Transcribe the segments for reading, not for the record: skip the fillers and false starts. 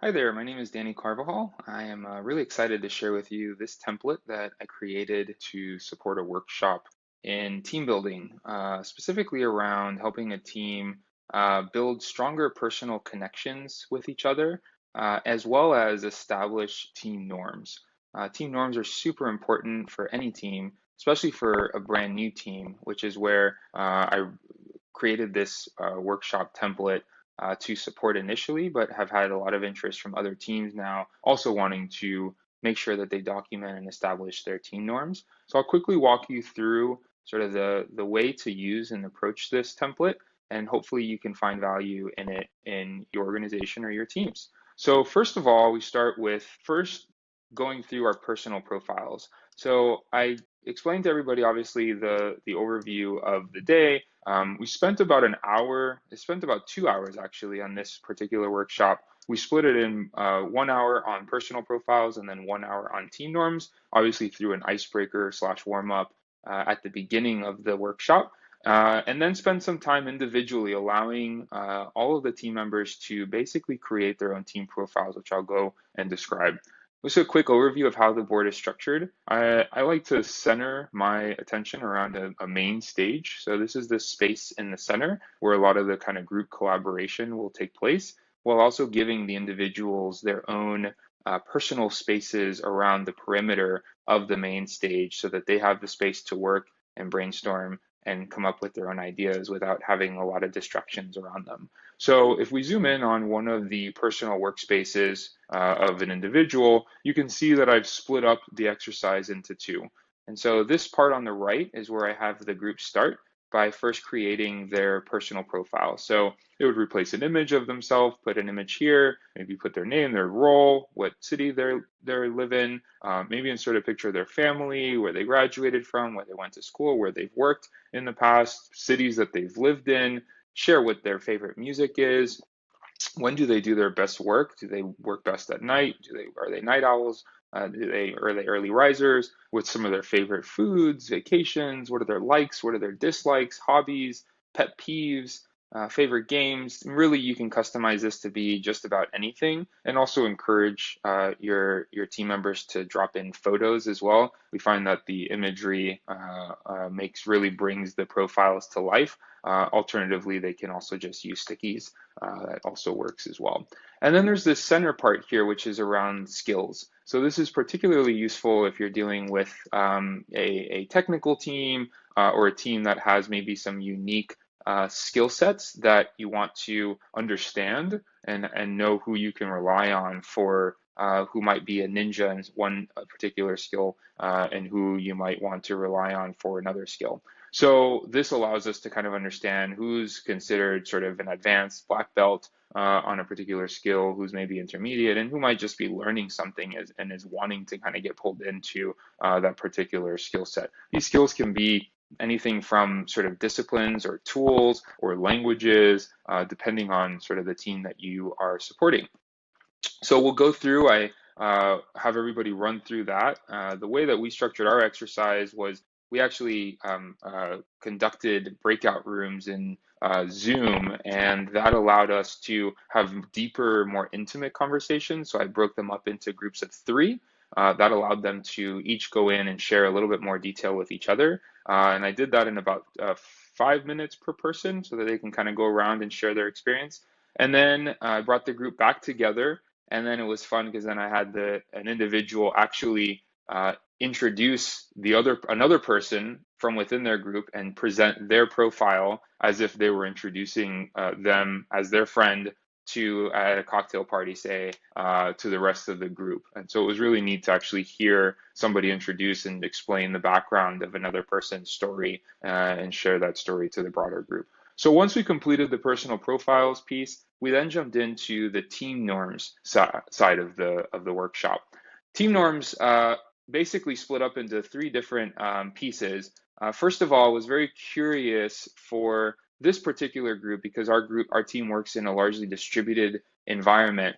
Hi there, my name is Danny Carvajal. I am really excited to share with you this template that I created to support a workshop in team building, specifically around helping a team build stronger personal connections with each other, as well as establish team norms. Team norms are super important for any team, especially for a brand new team, which is where I created this workshop template to support initially, but have had a lot of interest from other teams now also wanting to make sure that they document and establish their team norms. So I'll quickly walk you through sort of the way to use and approach this template, and hopefully you can find value in it in your organization or your teams. So first of all, we start with first going through our personal profiles. So I explained to everybody obviously the overview of the day. We spent about an hour, I spent about 2 hours actually on this particular workshop. We split it in 1 hour on personal profiles and then 1 hour on team norms, obviously through an icebreaker slash warm up at the beginning of the workshop. And then spend some time individually allowing all of the team members to basically create their own team profiles, which I'll go and describe. Just a quick overview of how the board is structured. I like to center my attention around a main stage. So this is the space in the center where a lot of the kind of group collaboration will take place, while also giving the individuals their own personal spaces around the perimeter of the main stage so that they have the space to work and brainstorm and come up with their own ideas without having a lot of distractions around them. So if we zoom in on one of the personal workspaces of an individual, you can see that I've split up the exercise into two. And so this part on the right is where I have the group start by first creating their personal profile. So it would replace an image of themselves, put an image here, maybe put their name, their role, what city they live in, maybe insert a picture of their family, where they graduated from, where they went to school, where they've worked in the past, cities that they've lived in, share what their favorite music is, when do they do their best work? Do they work best at night? Are they night owls? Are they early risers? What's some of their favorite foods, vacations? What are their likes? What are their dislikes, hobbies, pet peeves, favorite games? And really, you can customize this to be just about anything, and also encourage your team members to drop in photos as well. We find that the imagery makes really brings the profiles to life. Alternatively, they can also just use stickies. That also works as well. And then there's this center part here, which is around skills. So this is particularly useful if you're dealing with a technical team or a team that has maybe some unique skill sets that you want to understand and know who you can rely on for who might be a ninja in one particular skill and who you might want to rely on for another skill. So this allows us to kind of understand who's considered sort of an advanced black belt on a particular skill, who's maybe intermediate, and who might just be learning something and is wanting to kind of get pulled into that particular skill set. These skills can be anything from sort of disciplines or tools or languages, depending on sort of the team that you are supporting. So we'll go through, I have everybody run through that. The way that we structured our exercise was we actually conducted breakout rooms in Zoom, and that allowed us to have deeper, more intimate conversations. So I broke them up into groups of three. That allowed them to each go in and share a little bit more detail with each other. And I did that in about 5 minutes per person so that they can kind of go around and share their experience. And then I brought the group back together, and then it was fun because then I had an individual actually introduce another person from within their group and present their profile as if they were introducing them as their friend to at a cocktail party, say, to the rest of the group. And so it was really neat to actually hear somebody introduce and explain the background of another person's story and share that story to the broader group. So once we completed the personal profiles piece, we then jumped into the team norms side of the workshop. Team norms basically split up into three different pieces. First of all, I was very curious for this particular group because our team works in a largely distributed environment.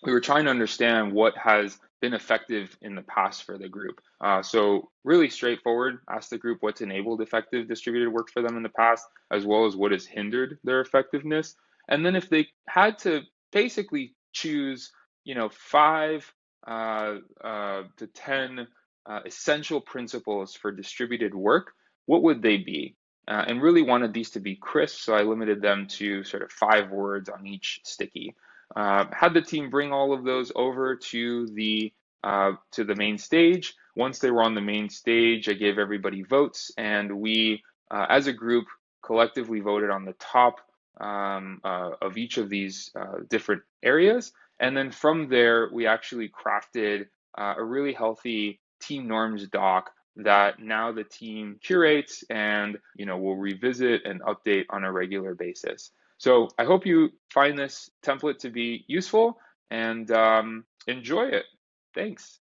We were trying to understand what has been effective in the past for the group. So really straightforward, ask the group what's enabled effective distributed work for them in the past, as well as what has hindered their effectiveness. And then if they had to basically choose, 5 to 10 essential principles for distributed work, what would they be? And really wanted these to be crisp, so I limited them to sort of 5 words on each sticky. Had the team bring all of those over to the main stage. Once they were on the main stage, I gave everybody votes, and we, as a group, collectively voted on the top of each of these different areas. And then from there, we actually crafted a really healthy team norms doc that now the team curates and will revisit and update on a regular basis. So I hope you find this template to be useful and enjoy it. Thanks.